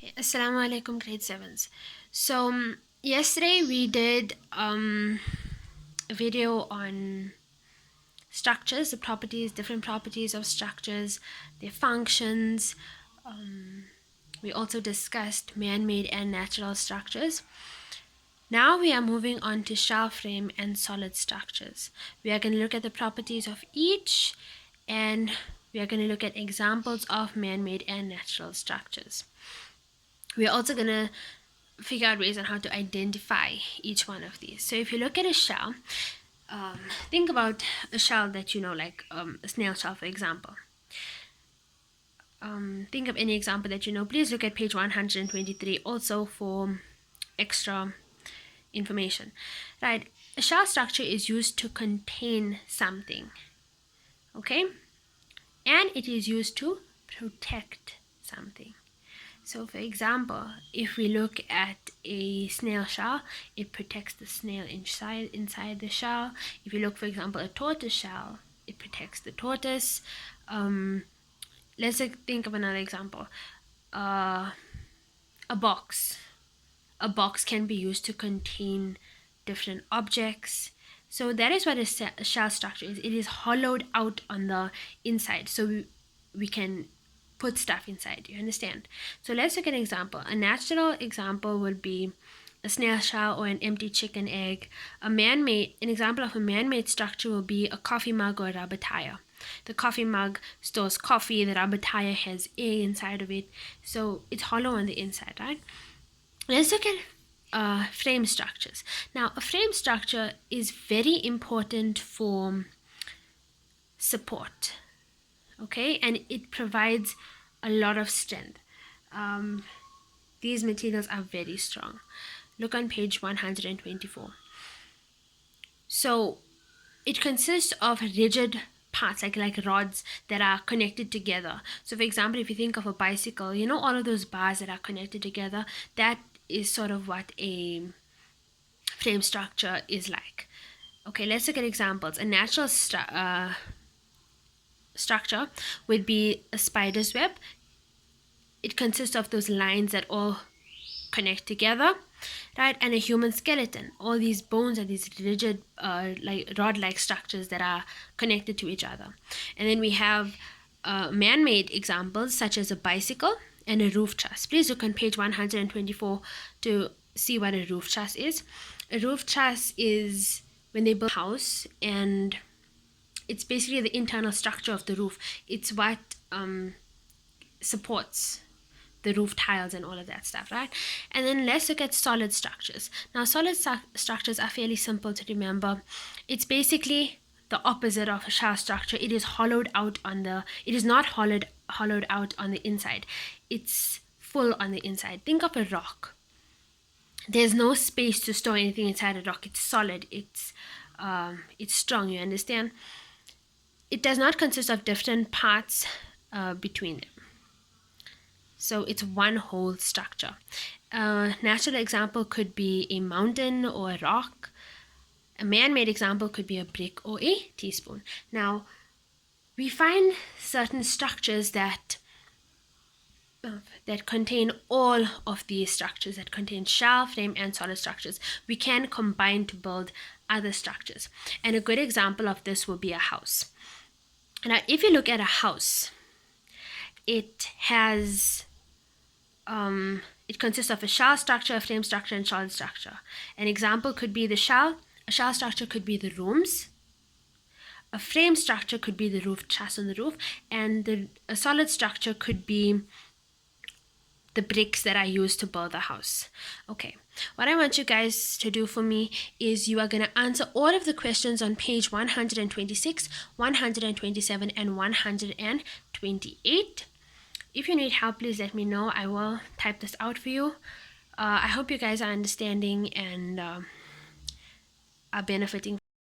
Assalamu alaikum, grade 7s. Yesterday we did a video on structures, the properties, different properties of structures, their functions. We also discussed man-made and natural structures. Now we are moving on to shell frame and solid structures. We are going to look at the properties of each, and we are going to look at examples of man-made and natural structures. We are also going to figure out ways on how to identify each one of these. So if you look at a shell, think about a shell that you know, like a snail shell, for example. Think of any example that you know. Please look at page 123 also for extra information. Right, a shell structure is used to contain something, okay, and it is used to protect something. So for example, if we look at a snail shell, it protects the snail inside the shell. If you look, for example, a tortoise shell, it protects the tortoise. Let's think of another example. A box. A box can be used to contain different objects. So that is what a shell structure is. It is hollowed out on the inside, so we can put stuff inside. You understand? So let's look at an example. A natural example would be a snail shell or an empty chicken egg. An example of a man-made structure will be a coffee mug or a rubber tire. The coffee mug stores coffee. The rubber tire has air inside of it, so it's hollow on the inside, right? Let's look at frame structures. Now, a frame structure is very important for support, okay, and it provides a lot of strength. These materials are very strong. Look on page 124. So it consists of rigid parts like rods that are connected together. So for example, if you think of a bicycle, you know, all of those bars that are connected together, that is sort of what a frame structure is like. Okay, let's look at examples. A natural structure would be a spider's web. It consists of those lines that all connect together, right? And a human skeleton. All these bones are these rigid, like rod-like structures that are connected to each other. And then we have man-made examples such as a bicycle and a roof truss. Please look on page 124 to see what a roof truss is. A roof truss is when they build a house, and it's basically the internal structure of the roof. It's what supports the roof tiles and all of that stuff, right? And then let's look at solid structures. Now, solid structures are fairly simple to remember. It's basically the opposite of a shell structure. It is hollowed out on the. It is not hollowed out on the inside. It's full on the inside. Think of a rock. There's no space to store anything inside a rock. It's solid. It's strong. You understand? It does not consist of different parts between them. So it's one whole structure. A natural example could be a mountain or a rock. A man-made example could be a brick or a teaspoon. Now, we find certain structures that contain all of these structures, that contain shell, frame, and solid structures. We can combine to build other structures. And a good example of this will be a house. Now, if you look at a house, it has it consists of a shell structure, a frame structure, and solid structure. An example could be the shell. A shell structure could be the rooms. A frame structure could be the roof truss on the roof, and a solid structure could be the bricks that are used to build the house. Okay, what I want you guys to do for me is you are going to answer all of the questions on page 126, 127, and 128. If you need help, please let me know. I will type this out for you. I hope you guys are understanding and are benefiting